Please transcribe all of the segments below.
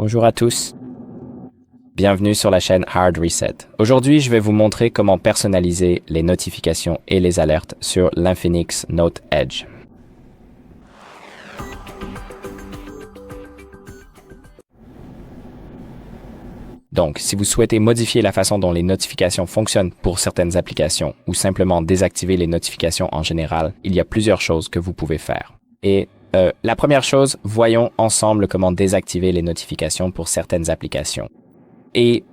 Bonjour à tous. Bienvenue sur la chaîne Hard Reset. Aujourd'hui, je vais vous montrer comment personnaliser les notifications et les alertes sur l'Infinix Note Edge. Donc, si vous souhaitez modifier la façon dont les notifications fonctionnent pour certaines applications ou simplement désactiver les notifications en général, il y a plusieurs choses que vous pouvez faire. Et la première chose, voyons ensemble comment désactiver les notifications pour certaines applications. Et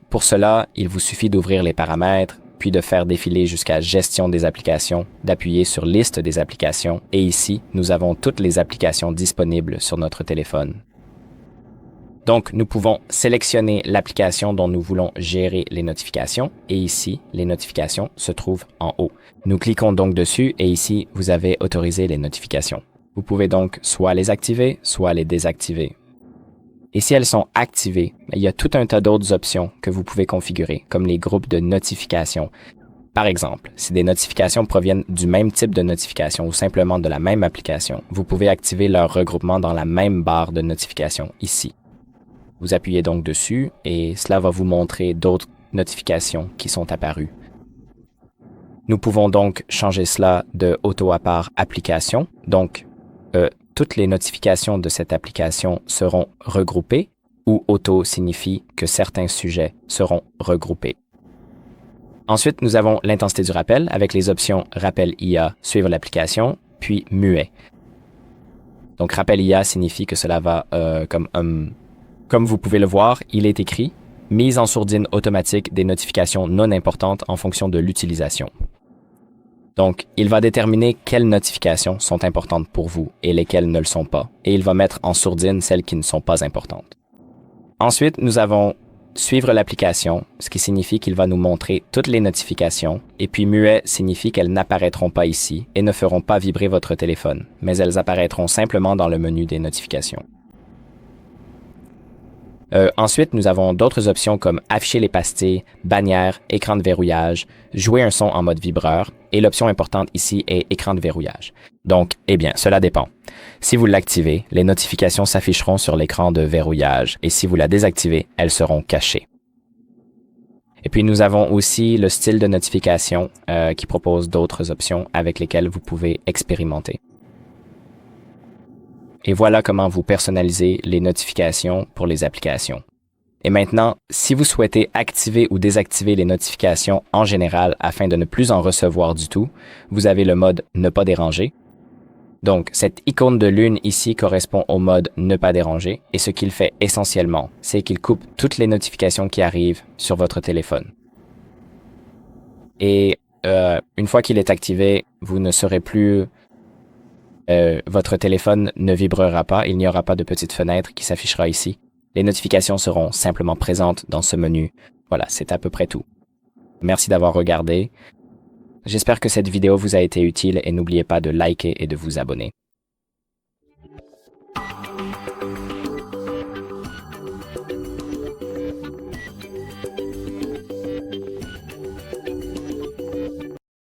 pour cela, il vous suffit d'ouvrir les paramètres, puis de faire défiler jusqu'à Gestion des applications, d'appuyer sur Liste des applications, et ici, nous avons toutes les applications disponibles sur notre téléphone. Donc, nous pouvons sélectionner l'application dont nous voulons gérer les notifications, et ici, les notifications se trouvent en haut. Nous cliquons donc dessus, et ici, vous avez autorisé les notifications. Vous pouvez donc soit les activer, soit les désactiver. Et si elles sont activées, il y a tout un tas d'autres options que vous pouvez configurer, comme les groupes de notifications. Par exemple, si des notifications proviennent du même type de notification ou simplement de la même application, vous pouvez activer leur regroupement dans la même barre de notification ici. Vous appuyez donc dessus et cela va vous montrer d'autres notifications qui sont apparues. Nous pouvons donc changer cela de auto à part application. Donc, toutes les notifications de cette application seront regroupées ou auto signifie que certains sujets seront regroupés. Ensuite, nous avons l'intensité du rappel avec les options Rappel IA, suivre l'application, puis Muet. Donc, Rappel IA signifie que cela va comme vous pouvez le voir, il est écrit « Mise en sourdine automatique des notifications non importantes en fonction de l'utilisation ». Donc, il va déterminer quelles notifications sont importantes pour vous et lesquelles ne le sont pas, et il va mettre en sourdine celles qui ne sont pas importantes. Ensuite, nous avons Suivre l'application, ce qui signifie qu'il va nous montrer toutes les notifications, et puis Muet signifie qu'elles n'apparaîtront pas ici et ne feront pas vibrer votre téléphone, mais elles apparaîtront simplement dans le menu des notifications. Ensuite, nous avons d'autres options comme afficher les pastilles, bannière, écran de verrouillage, jouer un son en mode vibreur, et l'option importante ici est écran de verrouillage. Donc, eh bien, cela dépend. Si vous l'activez, les notifications s'afficheront sur l'écran de verrouillage, et si vous la désactivez, elles seront cachées. Et puis, nous avons aussi le style de notification qui propose d'autres options avec lesquelles vous pouvez expérimenter. Et voilà comment vous personnalisez les notifications pour les applications. Et maintenant, si vous souhaitez activer ou désactiver les notifications en général afin de ne plus en recevoir du tout, vous avez le mode « Ne pas déranger ». Donc, cette icône de lune ici correspond au mode « Ne pas déranger » et ce qu'il fait essentiellement, c'est qu'il coupe toutes les notifications qui arrivent sur votre téléphone. Et une fois qu'il est activé, vous ne serez plus... votre téléphone ne vibrera pas, il n'y aura pas de petite fenêtre qui s'affichera ici. Les notifications seront simplement présentes dans ce menu. Voilà, c'est à peu près tout. Merci d'avoir regardé. J'espère que cette vidéo vous a été utile et n'oubliez pas de liker et de vous abonner.